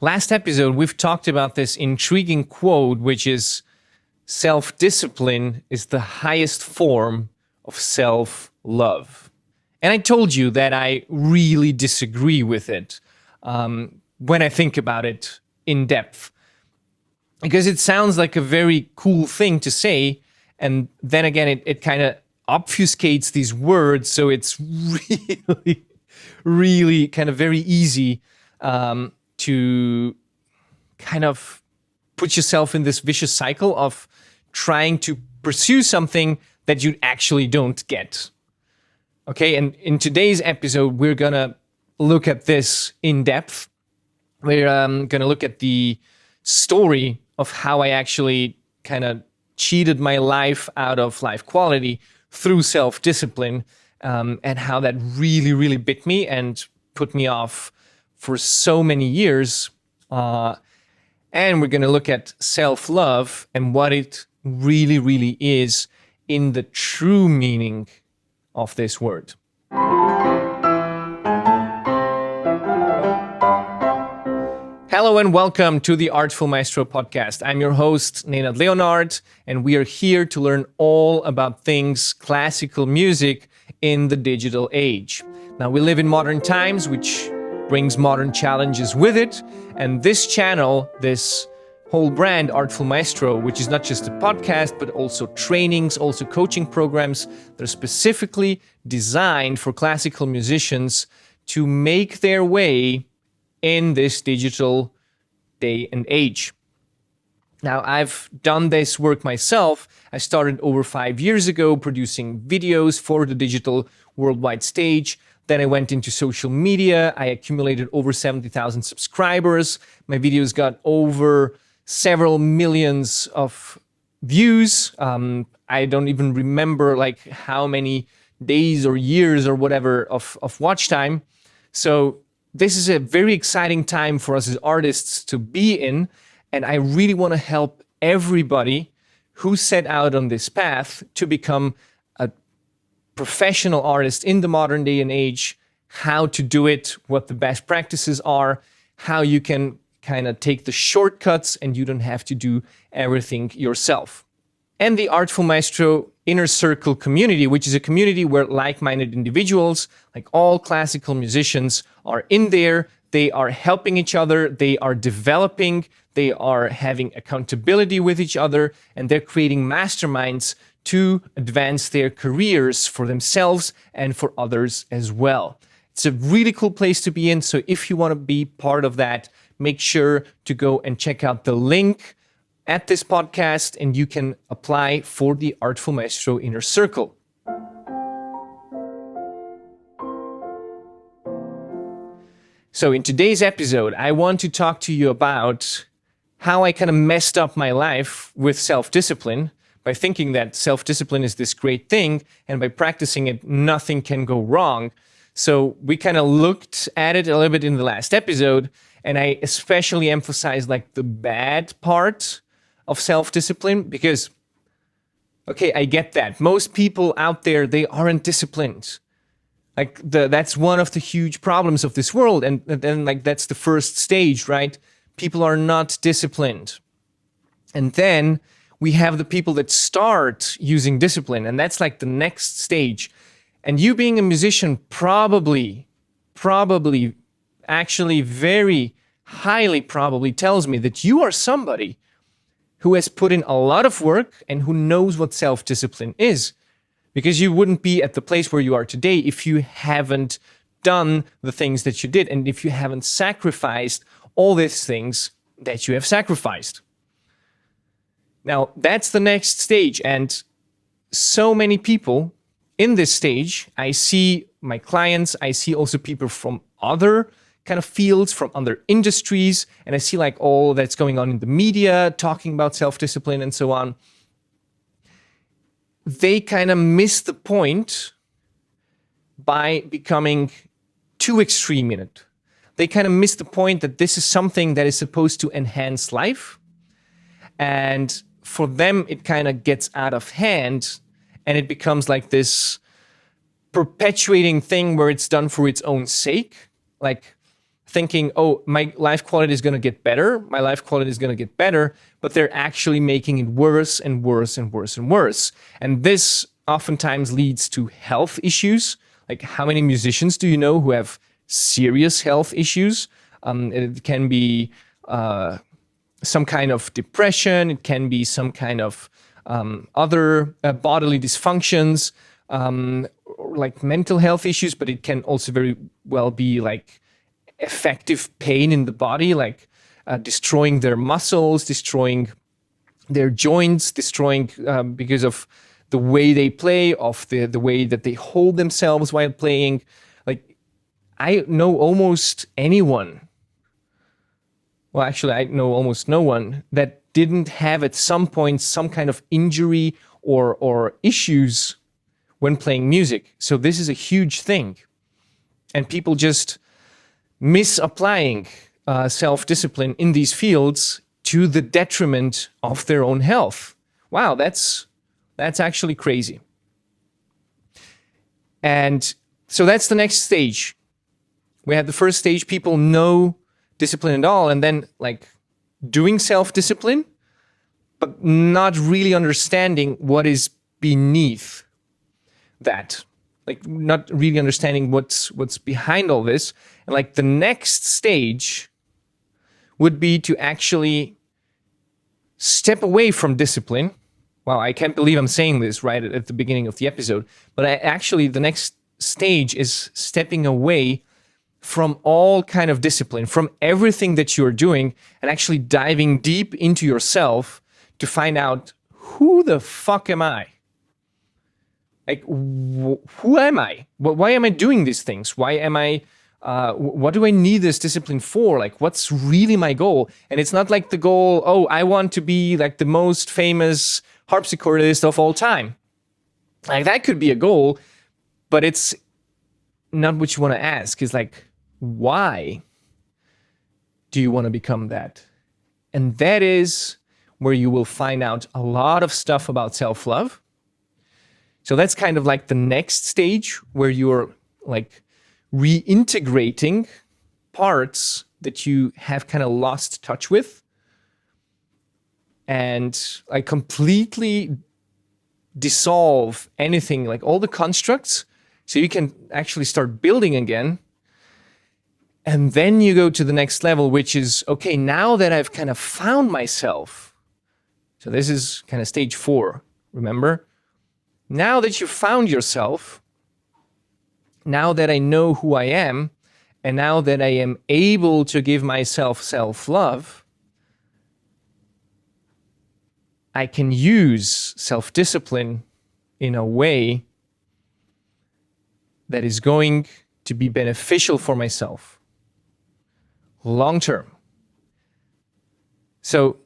Last episode, we've talked about this intriguing quote, which is self-discipline is the highest form of self-love. And I told you that I really disagree with it when I think about it in depth. Because it sounds like a very cool thing to say. And then again, it kind of obfuscates these words. So it's really kind of very easy to kind of put yourself in this vicious cycle of trying to pursue something that you actually don't get. Okay, and in today's episode, we're going to look at this in depth. We're going to look at the story of how I actually kind of cheated my life out of life quality through self-discipline, and how that really bit me and put me off for so many years. And we're going to look at self-love and what it really is in the true meaning of this word. Hello and welcome to the Artful Maestro Podcast. I'm your host, Nenad Leonart, and we are here to learn all about things classical music in the digital age. Now, we live in modern times, which brings modern challenges with it, and this channel, this whole brand, Artful Maestro, which is not just a podcast, but also trainings, also coaching programs that are specifically designed for classical musicians to make their way in this digital day and age. Now, I've done this work myself. I started over 5 years ago producing videos for the digital worldwide stage. Then I went into social media. I accumulated over 70,000 subscribers. My videos got over several millions of views. I don't even remember like how many days or years or whatever of watch time. So this is a very exciting time for us as artists to be in. And I really want to help everybody who set out on this path to become a professional artist in the modern day and age, how to do it, what the best practices are, how you can kind of take the shortcuts and you don't have to do everything yourself. And the Artful Maestro Inner Circle community, which is a community where like-minded individuals, like all classical musicians, are in there. They are helping each other. They are developing. They are having accountability with each other, and they're creating masterminds to advance their careers for themselves and for others as well. It's a really cool place to be in. So if you want to be part of that, make sure to go and check out the link at this podcast, and you can apply for the Artful Maestro Inner Circle. So in today's episode, I want to talk to you about how I kind of messed up my life with self-discipline by thinking that self-discipline is this great thing, and by practicing it, nothing can go wrong. So we kind of looked at it a little bit in the last episode, and I especially emphasized like the bad part of self-discipline because, okay, I get that. Most people out there, they aren't disciplined. Like that's one of the huge problems of this world. And then like that's the first stage, right? People are not disciplined. And then we have the people that start using discipline, and that's like the next stage. And you being a musician probably, actually very highly probably tells me that you are somebody who has put in a lot of work and who knows what self-discipline is. Because you wouldn't be at the place where you are today if you haven't done the things that you did and if you haven't sacrificed all these things that you have sacrificed. Now, that's the next stage. And so many people in this stage, I see my clients, I see also people from other kind of fields, from other industries, and I see like all that's going on in the media, talking about self-discipline and so on. They kind of miss the point by becoming too extreme in it. They kind of miss the point that this is something that is supposed to enhance life. And for them, it kind of gets out of hand and it becomes like this perpetuating thing where it's done for its own sake. Like thinking, oh, my life quality is going to get better. My life quality is going to get better, but they're actually making it worse and worse and worse and worse. And this oftentimes leads to health issues. Like, how many musicians do you know who have serious health issues? It can be some kind of depression. It can be some kind of other bodily dysfunctions, like mental health issues, but it can also very well be like effective pain in the body, like destroying their muscles, destroying their joints, destroying because of the way they play, of the way that they hold themselves while playing. Like, I know almost anyone, well, actually, I know almost no one that didn't have at some point some kind of injury or issues when playing music. So this is a huge thing. And people just misapplying self-discipline in these fields to the detriment of their own health. Wow, that's actually crazy. And so that's the next stage. We have the first stage, people know discipline at all, and then like doing self-discipline, but not really understanding what is beneath that. Like, not really understanding what's behind all this. And like the next stage would be to actually step away from discipline. Wow, I can't believe I'm saying this right at the beginning of the episode. But the next stage is stepping away from all kind of discipline, from everything that you're doing, and actually diving deep into yourself to find out, who the fuck am I? Like, who am I? Why am I doing these things? Why am I, what do I need this discipline for? Like, what's really my goal? And it's not like the goal, oh, I want to be like the most famous harpsichordist of all time. Like, that could be a goal, but it's not what you want to ask. It's like, why do you want to become that? And that is where you will find out a lot of stuff about self-love. So that's kind of like the next stage, where you're like reintegrating parts that you have kind of lost touch with, and like completely dissolve anything, like all the constructs, so you can actually start building again. And then you go to the next level, which is, okay, now that I've kind of found myself. So this is kind of stage 4, remember? Now that you've found yourself, now that I know who I am, and now that I am able to give myself self-love, I can use self-discipline in a way that is going to be beneficial for myself long term. So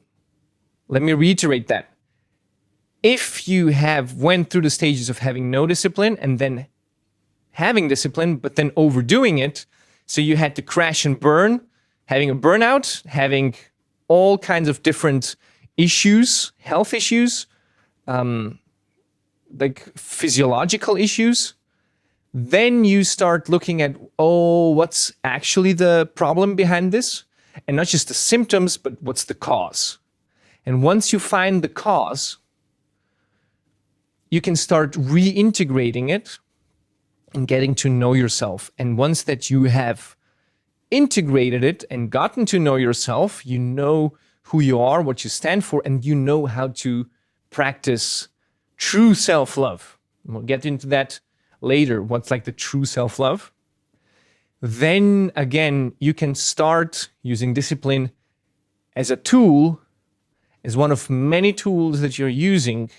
let me reiterate that. If you have went through the stages of having no discipline and then having discipline, but then overdoing it, so you had to crash and burn, having a burnout, having all kinds of different issues, health issues, like physiological issues, then you start looking at, oh, what's actually the problem behind this? And not just the symptoms, but what's the cause? And once you find the cause, you can start reintegrating it and getting to know yourself. And once that you have integrated it and gotten to know yourself, you know who you are, what you stand for, and you know how to practice true self-love. And we'll get into that later, what's like the true self-love. Then again, you can start using discipline as a tool, as one of many tools that you're using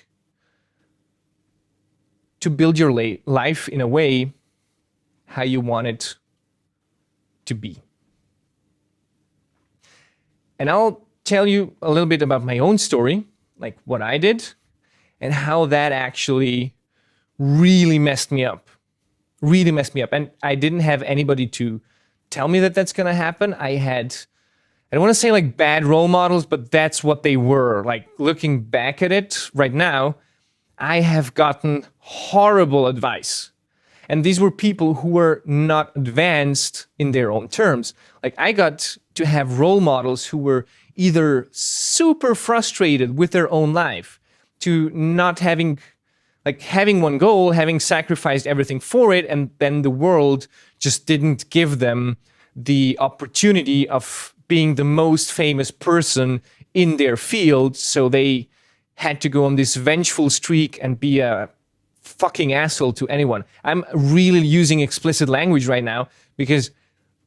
to build your life in a way how you want it to be. And I'll tell you a little bit about my own story, like what I did and how that actually really messed me up. And I didn't have anybody to tell me that that's going to happen. I don't want to say like bad role models, but that's what they were. Like, looking back at it right now, I have gotten horrible advice. And these were people who were not advanced in their own terms. Like I got to have role models who were either super frustrated with their own life, to not having one goal, having sacrificed everything for it, and then the world just didn't give them the opportunity of being the most famous person in their field, so they had to go on this vengeful streak and be a fucking asshole to anyone. I'm really using explicit language right now because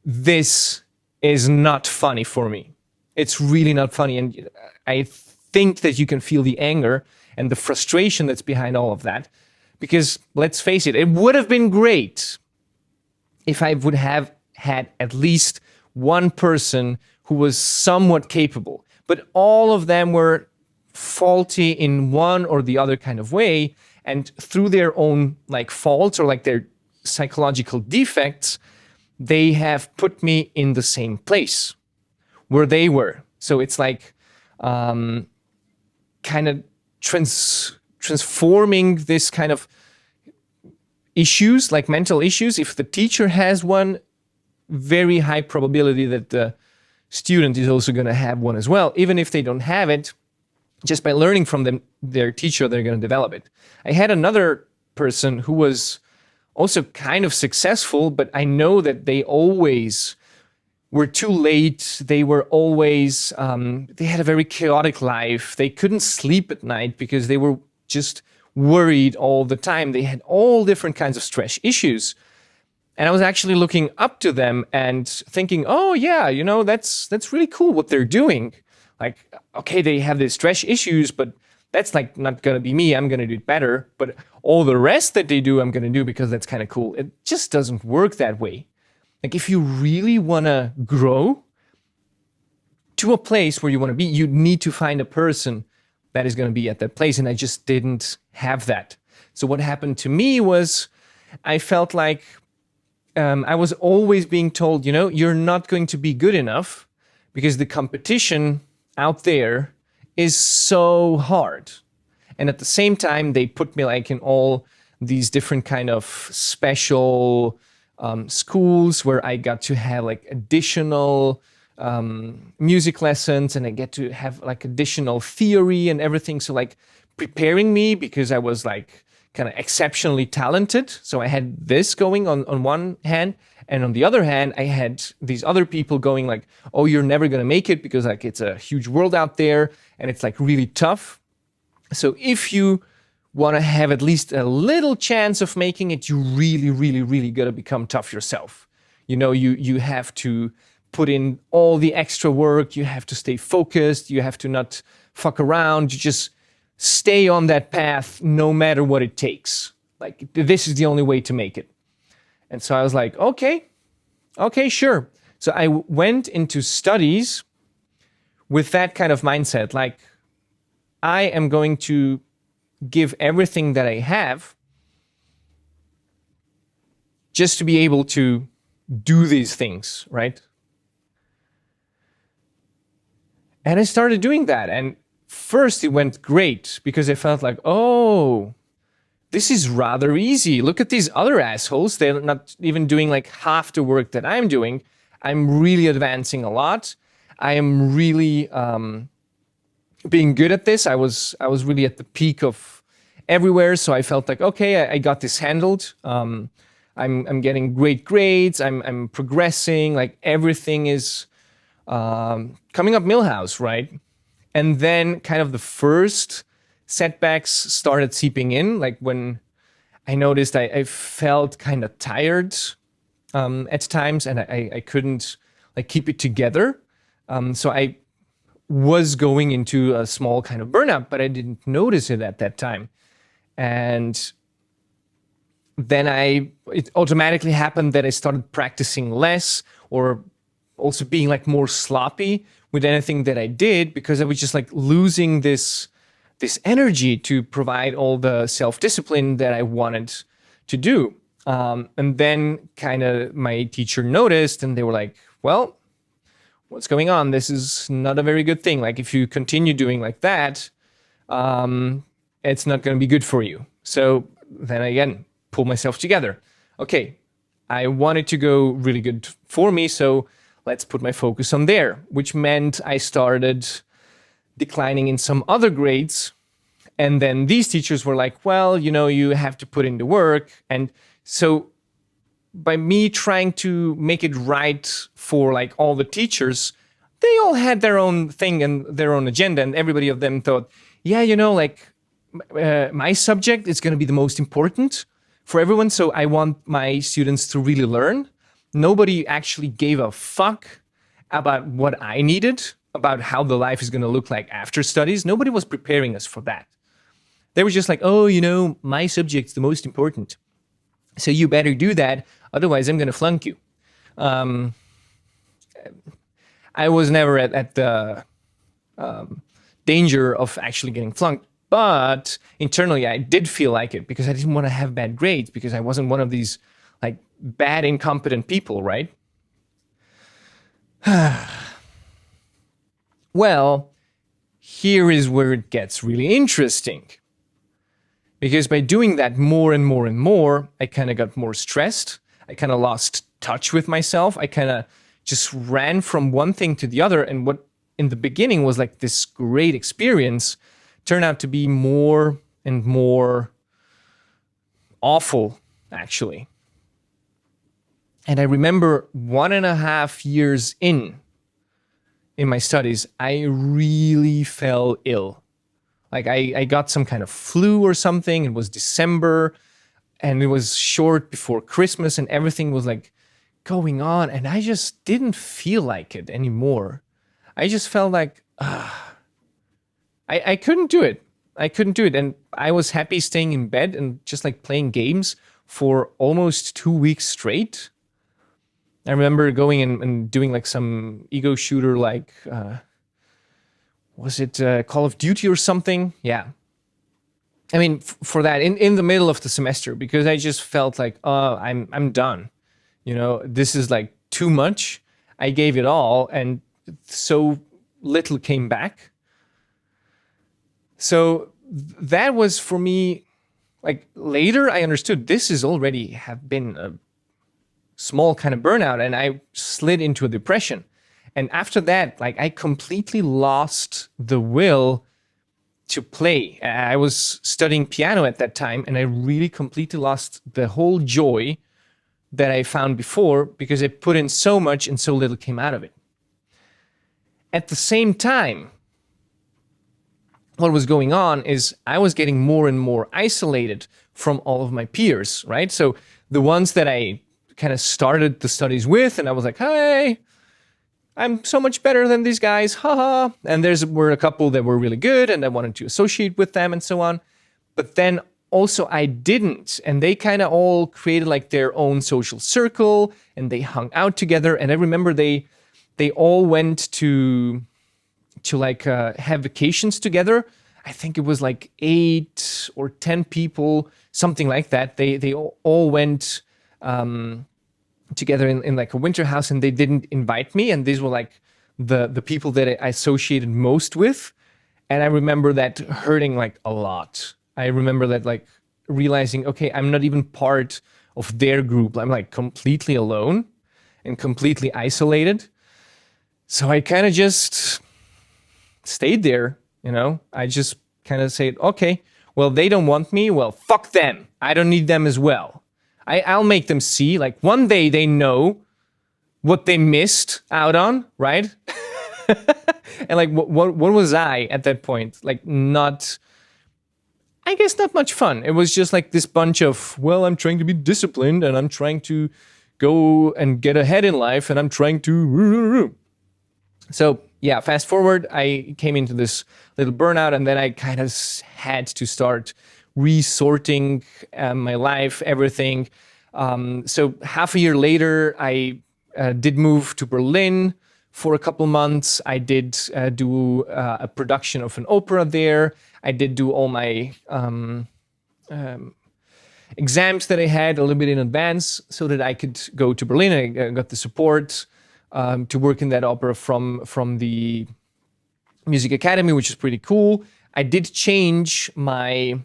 this is not funny for me. It's really not funny. And I think that you can feel the anger and the frustration that's behind all of that. Because let's face it, it would have been great if I would have had at least one person who was somewhat capable. But all of them were faulty in one or the other kind of way. And through their own like faults or like their psychological defects, they have put me in the same place where they were. So it's like kind of transforming this kind of issues, like mental issues. If the teacher has one, very high probability that the student is also going to have one as well. Even if they don't have it, just by learning from them, their teacher, they're going to develop it. I had another person who was also kind of successful, but I know that they always were too late. They were always, they had a very chaotic life. They couldn't sleep at night because they were just worried all the time. They had all different kinds of stress issues. And I was actually looking up to them and thinking, oh yeah, that's really cool what they're doing. Like, okay, they have these stress issues, but that's like not going to be me. I'm going to do it better. But all the rest that they do, I'm going to do because that's kind of cool. It just doesn't work that way. Like if you really want to grow to a place where you want to be, you need to find a person that is going to be at that place. And I just didn't have that. So what happened to me was I felt like I was always being told, you're not going to be good enough because the competition out there is so hard. And at the same time, they put me like in all these different kind of special schools where I got to have like additional music lessons, and I get to have like additional theory and everything. So like preparing me because I was like kind of exceptionally talented. So I had this going on one hand. And on the other hand, I had these other people going like, oh, you're never going to make it because like it's a huge world out there and it's like really tough. So if you want to have at least a little chance of making it, you really, really, really got to become tough yourself. You have to put in all the extra work. You have to stay focused. You have to not fuck around. You just stay on that path no matter what it takes. Like this is the only way to make it. And so I was like, okay, sure. So I went into studies with that kind of mindset. Like, I am going to give everything that I have just to be able to do these things, right? And I started doing that. And first it went great because I felt like, oh, this is rather easy. Look at these other assholes. They're not even doing like half the work that I'm doing. I'm really advancing a lot. I am really being good at this. I was really at the peak of everywhere. So I felt like, okay, I got this handled. I'm getting great grades. I'm progressing. Like everything is coming up Millhouse, right? And then kind of the first setbacks started seeping in, like when I noticed I felt kind of tired at times, and I couldn't like keep it together. So I was going into a small kind of burnout, but I didn't notice it at that time. And then it automatically happened that I started practicing less, or also being like more sloppy with anything that I did, because I was just like losing this energy to provide all the self-discipline that I wanted to do. And then kind of my teacher noticed, and they were like, well, what's going on? This is not a very good thing. Like if you continue doing like that, it's not going to be good for you. So then again, pull myself together. okay, I wanted to go really good for me, so let's put my focus on there, which meant I started declining in some other grades. And then these teachers were like, well, you have to put in the work. And so by me trying to make it right for like all the teachers, they all had their own thing and their own agenda. And everybody of them thought, yeah, my subject is going to be the most important for everyone. So I want my students to really learn. Nobody actually gave a fuck about what I needed, about how the life is going to look like after studies. Nobody was preparing us for that. They were just like, oh, my subject's the most important. So you better do that. Otherwise, I'm going to flunk you. I was never at the danger of actually getting flunked. But internally, I did feel like it because I didn't want to have bad grades because I wasn't one of these like bad, incompetent people, right? Well, here is where it gets really interesting. Because by doing that more and more and more, I kind of got more stressed. I kind of lost touch with myself. I kind of just ran from one thing to the other. And what in the beginning was like this great experience turned out to be more and more awful, actually. And I remember 1.5 years in my studies, I really fell ill. Like I got some kind of flu or something. It was December and it was short before Christmas and everything was like going on. And I just didn't feel like it anymore. I just felt like, I couldn't do it. I couldn't do it. And I was happy staying in bed and just like playing games for almost 2 weeks straight. I remember going and doing like some ego shooter like... was it Call of Duty or something? Yeah. I mean, for that, in the middle of the semester, because I just felt like, I'm done. This is like too much. I gave it all, and so little came back. So that was for me, like later I understood this is already have been a small kind of burnout, and I slid into a depression. And after that, like I completely lost the will to play. I was studying piano at that time, and I really completely lost the whole joy that I found before because I put in so much and so little came out of it. At the same time, what was going on is I was getting more and more isolated from all of my peers, right? So the ones that I kind of started the studies with, and I was like, hey, I'm so much better than these guys, haha. And were a couple that were really good and I wanted to associate with them and so on. But then also I didn't. And they kind of all created like their own social circle and they hung out together. And I remember they all went to like have vacations together. I think it was like 8 or 10 people, something like that. They all went together in like a winter house, and they didn't invite me, and these were like the people that I associated most with. And I remember that hurting like a lot. I remember that like realizing, okay, I'm not even part of their group. I'm like completely alone and completely isolated. So I kind of just stayed there, I just kind of said, okay, well, they don't want me, well, fuck them, I don't need them as well. I'll make them see, like one day they know what they missed out on, right? And like, what was I at that point? Like I guess not much fun. It was just like this bunch of, well, I'm trying to be disciplined and I'm trying to go and get ahead in life and I'm trying to... So yeah, fast forward, I came into this little burnout and then I kind of had to start resorting my life, everything. So half a year later, I did move to Berlin for a couple months. I did do a production of an opera there. I did do all my exams that I had a little bit in advance so that I could go to Berlin. I got the support to work in that opera from the Music Academy, which is pretty cool. I did change my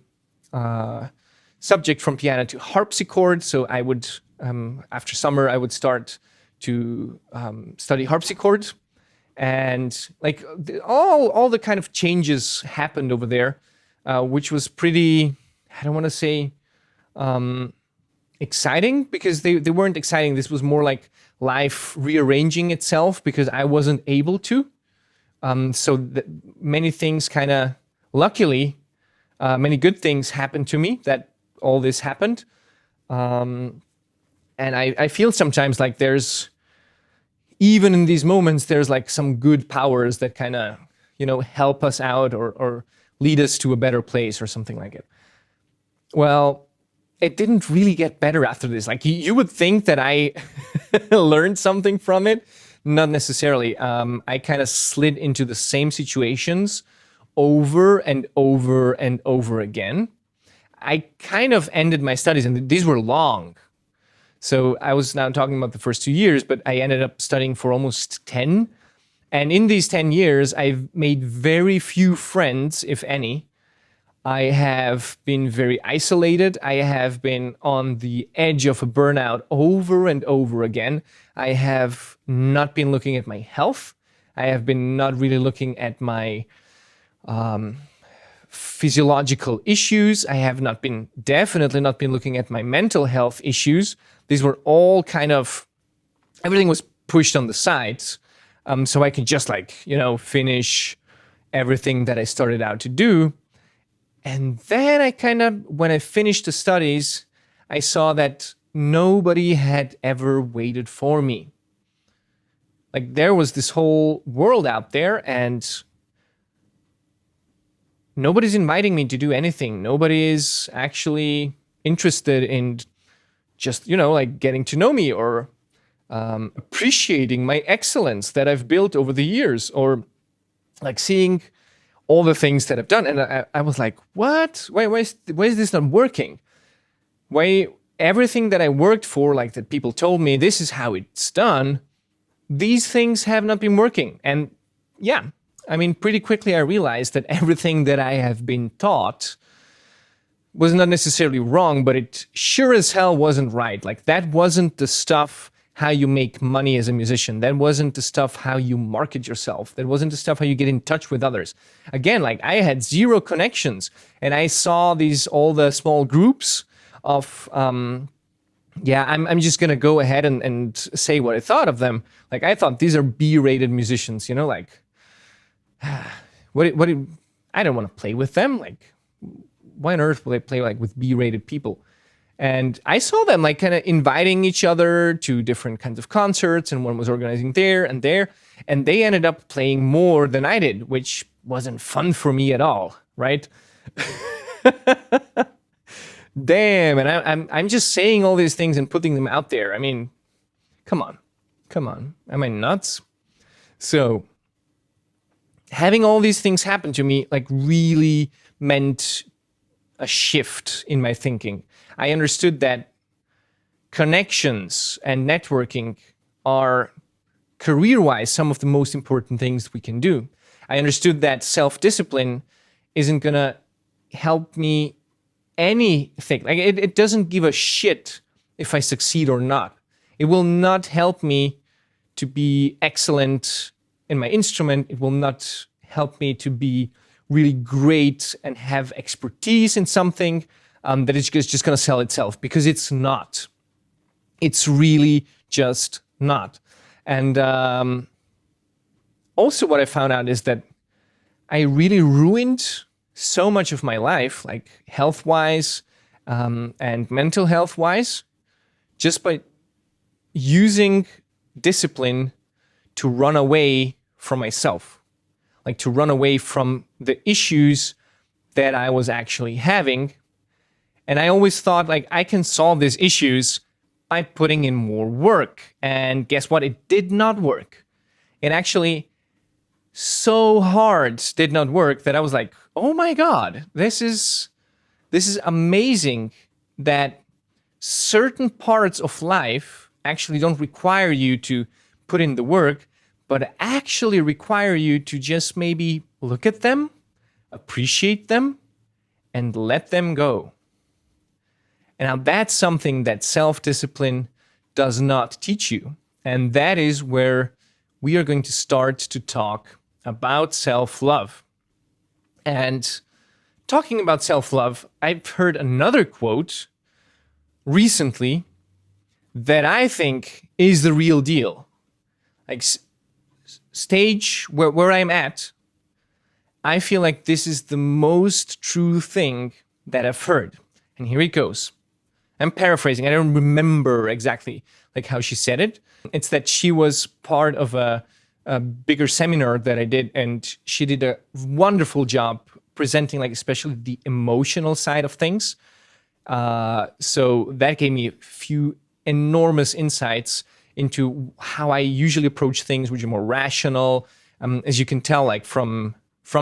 subject from piano to harpsichord. So I would, after summer, I would start to study harpsichord. And like all the kind of changes happened over there, which was pretty, I don't want to say exciting, because they weren't exciting. This was more like life rearranging itself because I wasn't able to. Many things kind of, luckily, many good things happened to me that all this happened. And I feel sometimes like there's, even in these moments, there's like some good powers that kind of, help us out or lead us to a better place or something like it. Well, it didn't really get better after this. Like you would think that I learned something from it. Not necessarily. I kind of slid into the same situations over and over and over again. I kind of ended my studies, and these were long. So I was now talking about the first 2 years, but I ended up studying for almost 10. And in these 10 years, I've made very few friends, if any. I have been very isolated. I have been on the edge of a burnout over and over again. I have not been looking at my health. I have been not really looking at my physiological issues. I have definitely not been looking at my mental health issues. These were all kind of, everything was pushed on the sides. So I could just finish everything that I started out to do. And then when I finished the studies, I saw that nobody had ever waited for me. Like there was this whole world out there and nobody's inviting me to do anything. Nobody is actually interested in just, getting to know me or appreciating my excellence that I've built over the years, or like seeing all the things that I've done. And I was like, what? Why is this not working? Why everything that I worked for, like that people told me, this is how it's done, these things have not been working. And yeah, pretty quickly I realized that everything that I have been taught was not necessarily wrong, but it sure as hell wasn't right. Like that wasn't the stuff how you make money as a musician. That wasn't the stuff how you market yourself. That wasn't the stuff how you get in touch with others. Again, like I had zero connections, and I saw all the small groups of, I'm just gonna go ahead and say what I thought of them. Like I thought these are B-rated musicians, like, I don't want to play with them. Like, why on earth will I play like with B-rated people? And I saw them like kind of inviting each other to different kinds of concerts, and one was organizing there, and they ended up playing more than I did, which wasn't fun for me at all, right? Damn, and I'm just saying all these things and putting them out there. Come on, am I nuts? So having all these things happen to me like really meant a shift in my thinking. I understood that connections and networking are career-wise some of the most important things we can do. I understood that self-discipline isn't gonna help me anything. Like it doesn't give a shit if I succeed or not. It will not help me to be excellent in my instrument. It will not help me to be really great and have expertise in something that is just going to sell itself, because it's not. It's really just not. And also what I found out is that I really ruined so much of my life, like health-wise and mental health-wise, just by using discipline to run away from myself, like to run away from the issues that I was actually having. And I always thought like I can solve these issues by putting in more work. And guess what? It did not work. It actually so hard did not work that I was like, oh my God, this is amazing that certain parts of life actually don't require you to put in the work, but actually require you to just maybe look at them, appreciate them, and let them go. And now that's something that self-discipline does not teach you. And that is where we are going to start to talk about self-love. And talking about self-love, I've heard another quote recently that I think is the real deal. Like stage where I'm at, I feel like this is the most true thing that I've heard. And here it goes. I'm paraphrasing. I don't remember exactly like how she said it. It's that she was part of a bigger seminar that I did, and she did a wonderful job presenting, like especially the emotional side of things. So that gave me a few enormous insights into how I usually approach things, which are more rational. As you can tell, like from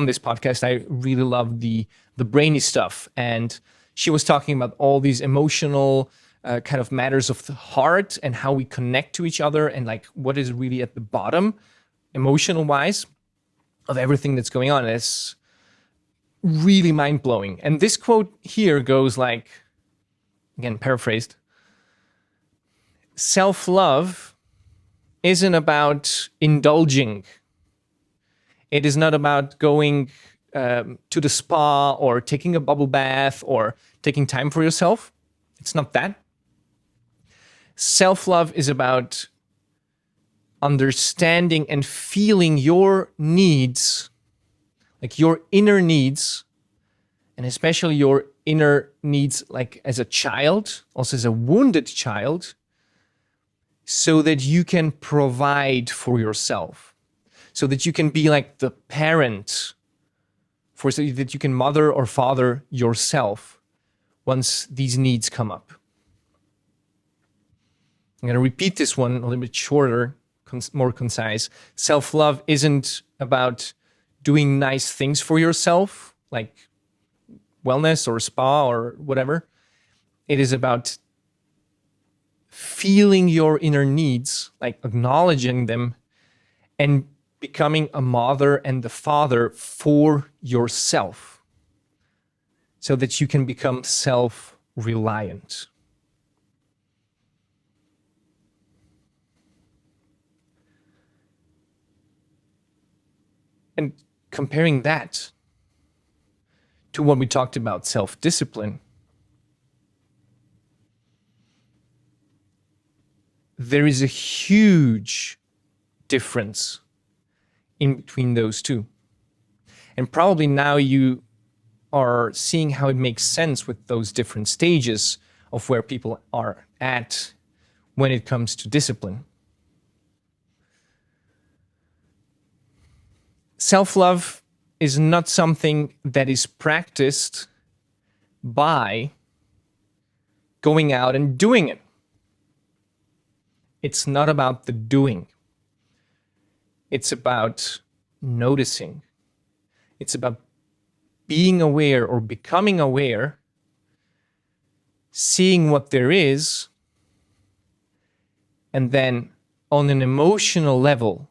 this podcast, I really love the brainy stuff. And she was talking about all these emotional kind of matters of the heart and how we connect to each other, and like what is really at the bottom, emotional wise, of everything that's going on. It's really mind blowing. And this quote here goes like, again, paraphrased: self-love isn't about indulging. It is not about going to the spa or taking a bubble bath or taking time for yourself. It's not that. Self-love is about understanding and feeling your needs, like your inner needs, and especially your inner needs like as a child, also as a wounded child, so that you can provide for yourself, so that you can be like the parent, so that you can mother or father yourself once these needs come up. I'm going to repeat this one a little bit shorter, more concise. Self-love isn't about doing nice things for yourself, like wellness or spa or whatever. It is about feeling your inner needs, like acknowledging them, and becoming a mother and the father for yourself, so that you can become self-reliant. And comparing that to what we talked about, self-discipline, there is a huge difference in between those two. And probably now you are seeing how it makes sense with those different stages of where people are at when it comes to discipline. Self-love is not something that is practiced by going out and doing it. It's not about the doing. It's about noticing. It's about being aware or becoming aware, seeing what there is, and then on an emotional level,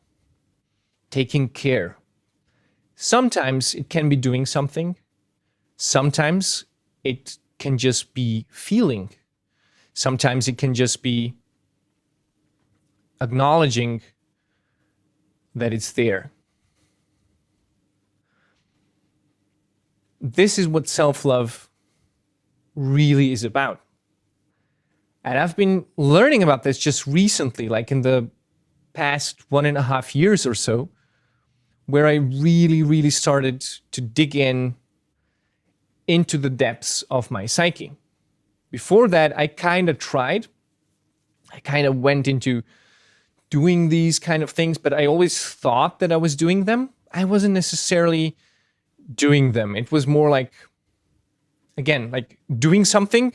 taking care. Sometimes it can be doing something. Sometimes it can just be feeling. Sometimes it can just be acknowledging that it's there. This is what self-love really is about. And I've been learning about this just recently, like in the past 1.5 years or so, where I really started to dig into the depths of my psyche. Before that, I kind of tried. I kind of went into doing these kind of things, but I always thought that I was doing them. I wasn't necessarily doing them. It was more like, again, like doing something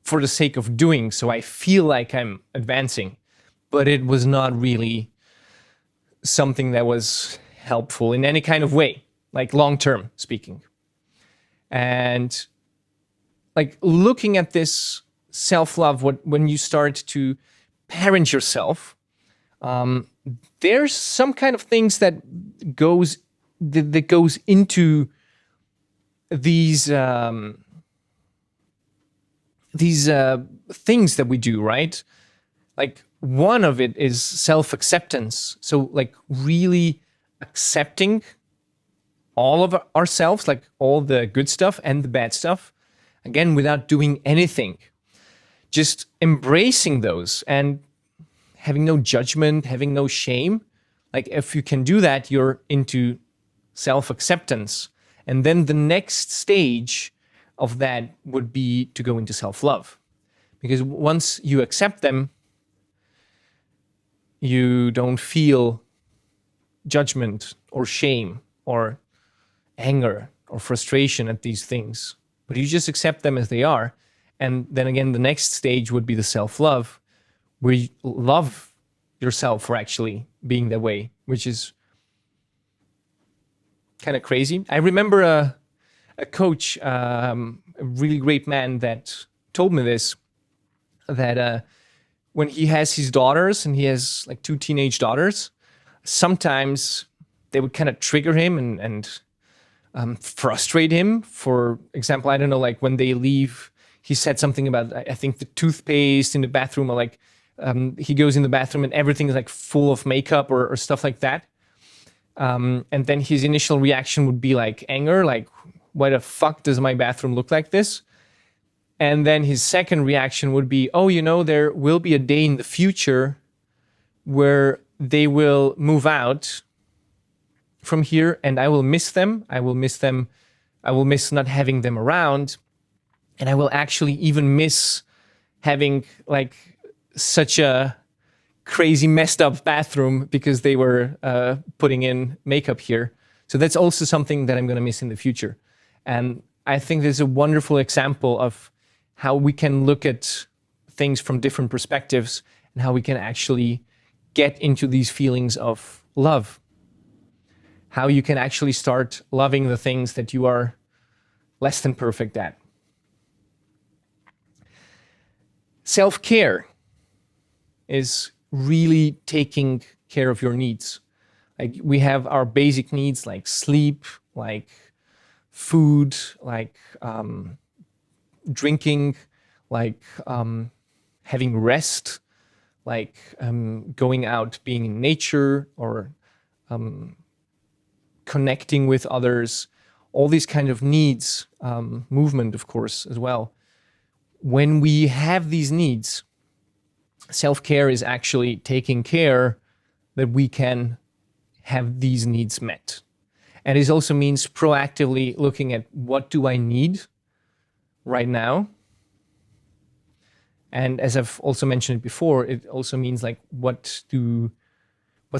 for the sake of doing, so I feel like I'm advancing. But it was not really something that was helpful in any kind of way, like long-term speaking. And like looking at this self-love, when you start to parent yourself, there's some kind of things that goes into these these things that we do, right? Like one of it is self-acceptance. So like really accepting all of ourselves, like all the good stuff and the bad stuff, again, without doing anything, just embracing those and having no judgment, having no shame. Like if you can do that, you're into self-acceptance. And then the next stage of that would be to go into self-love. Because once you accept them, you don't feel judgment or shame or anger or frustration at these things, but you just accept them as they are. And then again, the next stage would be the self-love, where you love yourself for actually being that way, which is kind of crazy. I remember a coach, a really great man, that told me this, that when he has his daughters, and he has like 2 teenage daughters, sometimes they would kind of trigger him and frustrate him. For example, I don't know, like when they leave, he said something about, I think, the toothpaste in the bathroom, or like he goes in the bathroom and everything is like full of makeup or stuff like that. And then his initial reaction would be like anger, like, why the fuck does my bathroom look like this? And then his second reaction would be, oh, there will be a day in the future where they will move out from here and I will miss them. I will miss them. I will miss not having them around. And I will actually even miss having like such a crazy messed up bathroom because they were putting in makeup here. So that's also something that I'm going to miss in the future. And I think there's a wonderful example of how we can look at things from different perspectives and how we can actually get into these feelings of love. How you can actually start loving the things that you are less than perfect at. Self-care is really taking care of your needs. Like we have our basic needs like sleep, like food, like drinking, like having rest, like going out, being in nature, or connecting with others, all these kind of needs, movement, of course, as well. When we have these needs, self-care is actually taking care that we can have these needs met. And it also means proactively looking at what do I need right now. And as I've also mentioned before, it also means like what's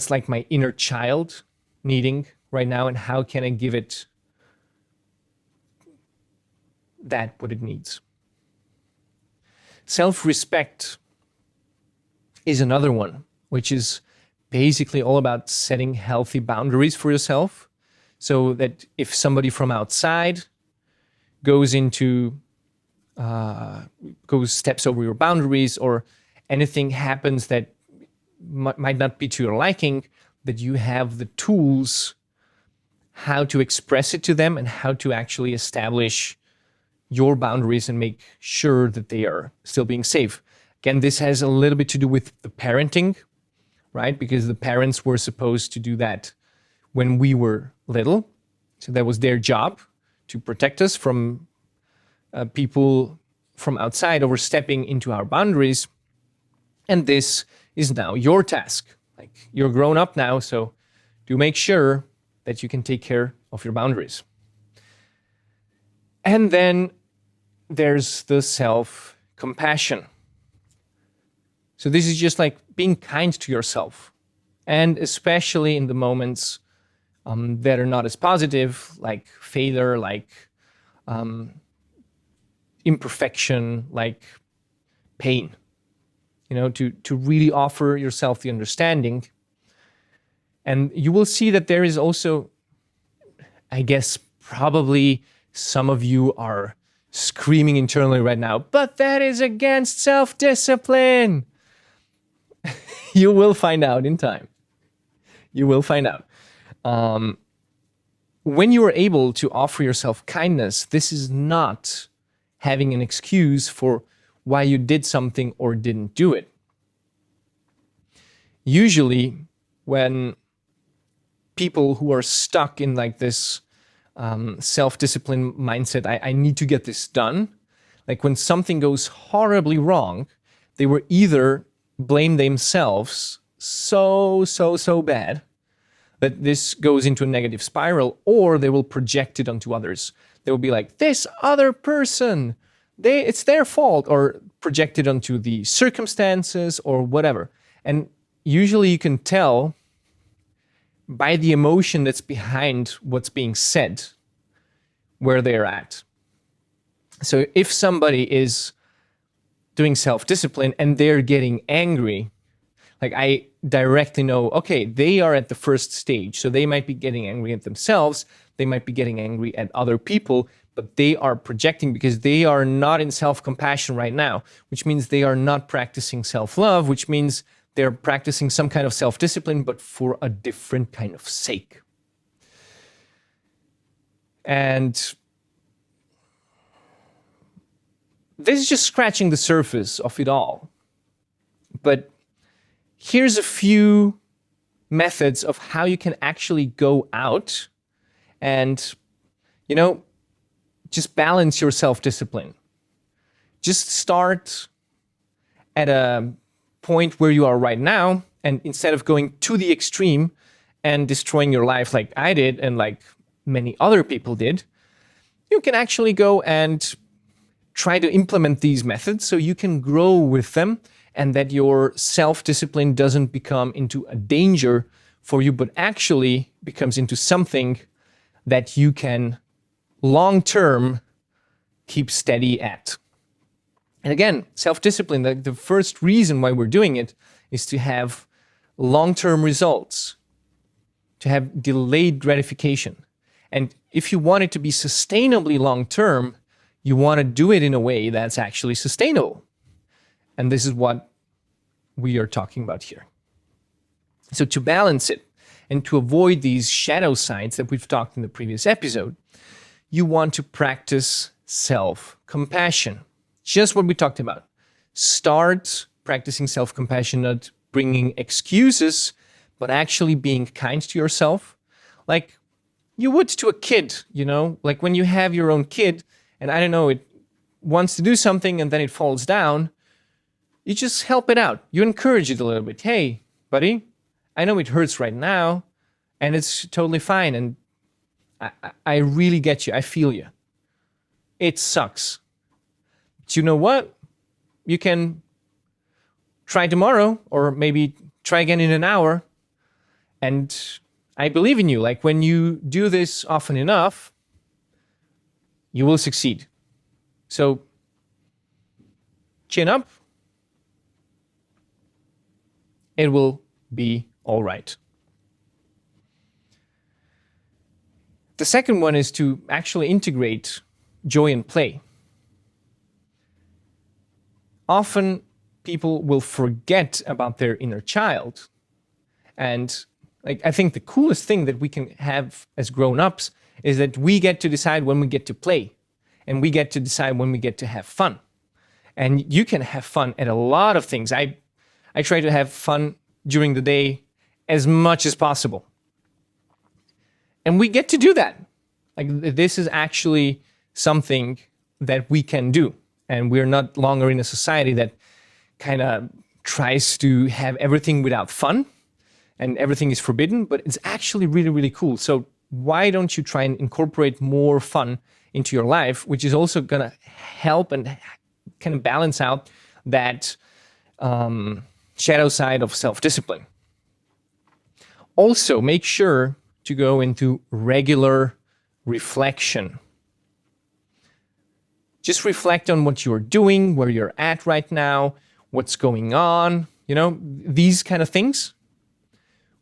like my inner child needing right now, and how can I give it what it needs. Self-respect is another one, which is basically all about setting healthy boundaries for yourself, so that if somebody from outside steps over your boundaries, or anything happens that might not be to your liking, that you have the tools how to express it to them and how to actually establish your boundaries and make sure that they are still being safe. Again, this has a little bit to do with the parenting, right? Because the parents were supposed to do that when we were little. So that was their job, to protect us from people from outside overstepping into our boundaries. And this is now your task. Like, you're grown up now, so do make sure that you can take care of your boundaries. And then there's the self-compassion. So this is just like being kind to yourself, and especially in the moments that are not as positive, like failure, like imperfection, like pain. To really offer yourself the understanding. And you will see that there is also, I guess, probably some of you are screaming internally right now, but that is against self-discipline. You will find out in time. You will find out. When you are able to offer yourself kindness, this is not having an excuse for why you did something or didn't do it. Usually, when people who are stuck in like this self-discipline mindset, I need to get this done. Like when something goes horribly wrong, they will either blame themselves so bad that this goes into a negative spiral, or they will project it onto others. They will be like, this other person, it's their fault, or project it onto the circumstances or whatever. And usually you can tell by the emotion that's behind what's being said where they're at. So if somebody is doing self-discipline and they're getting angry, like I directly know, okay, they are at the first stage. So they might be getting angry at themselves. They might be getting angry at other people, but they are projecting because they are not in self-compassion right now, which means they are not practicing self-love, which means they're practicing some kind of self-discipline, but for a different kind of sake. And this is just scratching the surface of it all. But here's a few methods of how you can actually go out and, just balance your self-discipline. Just start at a point where you are right now, and instead of going to the extreme and destroying your life like I did and like many other people did, you can actually go and try to implement these methods so you can grow with them, and that your self-discipline doesn't become into a danger for you, but actually becomes into something that you can long-term keep steady at. And again, self-discipline, the first reason why we're doing it is to have long-term results, to have delayed gratification. And if you want it to be sustainably long-term, you want to do it in a way that's actually sustainable. And this is what we are talking about here. So to balance it and to avoid these shadow sides that we've talked in the previous episode, you want to practice self-compassion. Just what we talked about. Start practicing self-compassion, not bringing excuses, but actually being kind to yourself. Like you would to a kid, like when you have your own kid and it wants to do something and then it falls down, you just help it out. You encourage it a little bit. Hey, buddy, I know it hurts right now and it's totally fine. And I really get you. I feel you. It sucks. But you know what? You can try tomorrow or maybe try again in an hour. And I believe in you. Like when you do this often enough, you will succeed. So chin up. It will be all right. The second one is to actually integrate joy and play. Often people will forget about their inner child. And I think the coolest thing that we can have as grown-ups is that we get to decide when we get to play. And we get to decide when we get to have fun. And you can have fun at a lot of things. I try to have fun during the day as much as possible. And we get to do that. Like this is actually something that we can do. And we're not longer in a society that kind of tries to have everything without fun and everything is forbidden, but it's actually really, really cool. So why don't you try and incorporate more fun into your life, which is also going to help and kind of balance out that shadow side of self-discipline. Also, make sure to go into regular reflection. Just reflect on what you're doing, where you're at right now, what's going on, these kind of things.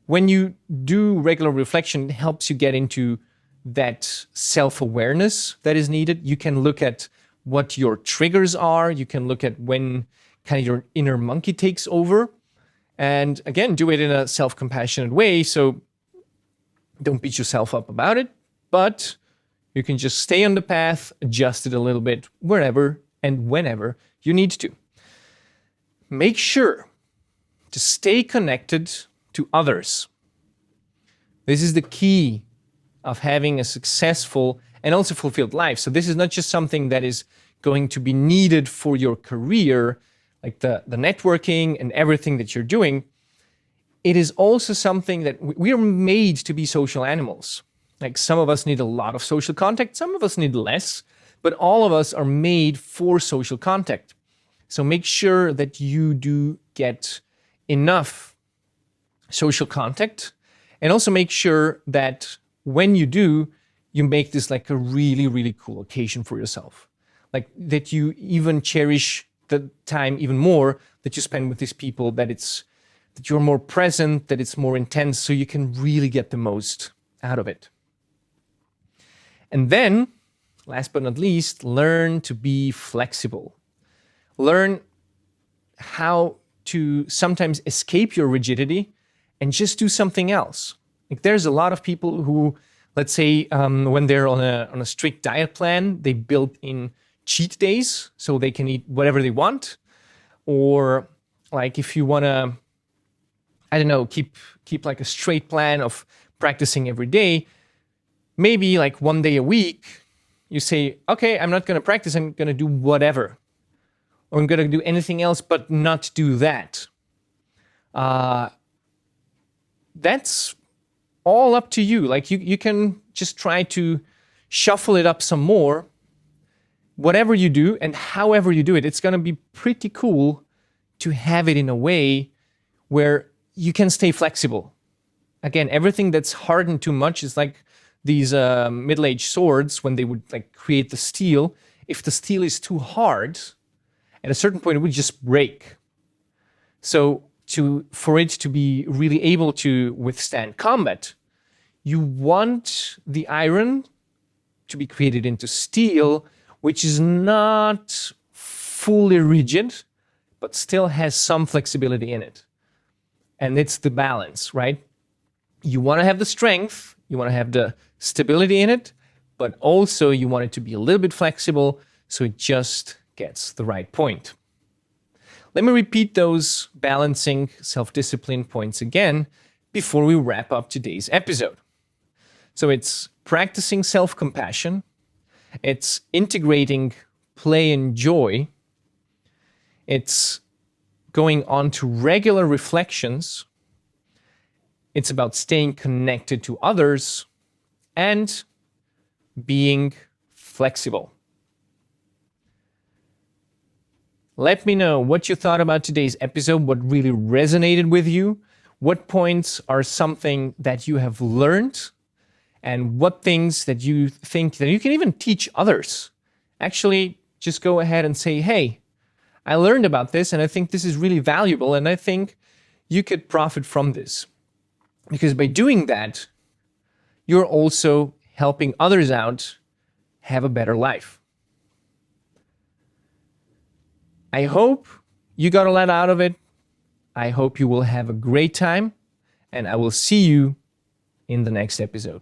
When you do regular reflection, it helps you get into that self-awareness that is needed. You can look at what your triggers are. You can look at when kind of your inner monkey takes over. And again, do it in a self-compassionate way. So don't beat yourself up about it, but you can just stay on the path, adjust it a little bit wherever and whenever you need to. Make sure to stay connected to others. This is the key of having a successful and also fulfilled life. So this is not just something that is going to be needed for your career, like the networking and everything that you're doing. It is also something that we are made to be social animals. Like some of us need a lot of social contact, some of us need less, but all of us are made for social contact. So make sure that you do get enough social contact, and also make sure that when you do, you make this like a really, really cool occasion for yourself. Like that you even cherish the time even more that you spend with these people, that you're more present, that it's more intense, so you can really get the most out of it. And then, last but not least, learn to be flexible. Learn how to sometimes escape your rigidity and just do something else. Like there's a lot of people who, let's say, when they're on a strict diet plan, they build in cheat days so they can eat whatever they want. Or like if you want to, I don't know, keep like a straight plan of practicing every day, maybe like one day a week, you say, okay, I'm not going to practice, I'm going to do whatever. Or I'm going to do anything else but not do that. That's all up to you. Like you can just try to shuffle it up some more. Whatever you do and however you do it, it's going to be pretty cool to have it in a way where you can stay flexible. Again, everything that's hardened too much is like these middle-aged swords when they would like create the steel. If the steel is too hard, at a certain point it would just break. So for it to be really able to withstand combat, you want the iron to be created into steel, which is not fully rigid, but still has some flexibility in it. And it's the balance, right? You want to have the strength, you want to have the stability in it, but also you want it to be a little bit flexible so it just gets the right point. Let me repeat those balancing self-discipline points again before we wrap up today's episode. So it's practicing self-compassion, it's integrating play and joy, it's going on to regular reflections, it's about staying connected to others, and being flexible. Let me know what you thought about today's episode, what really resonated with you, what points are something that you have learned, and what things that you think that you can even teach others. Actually, just go ahead and say, hey, I learned about this and I think this is really valuable and I think you could profit from this. Because by doing that, you're also helping others out have a better life. I hope you got a lot out of it. I hope you will have a great time, and I will see you in the next episode.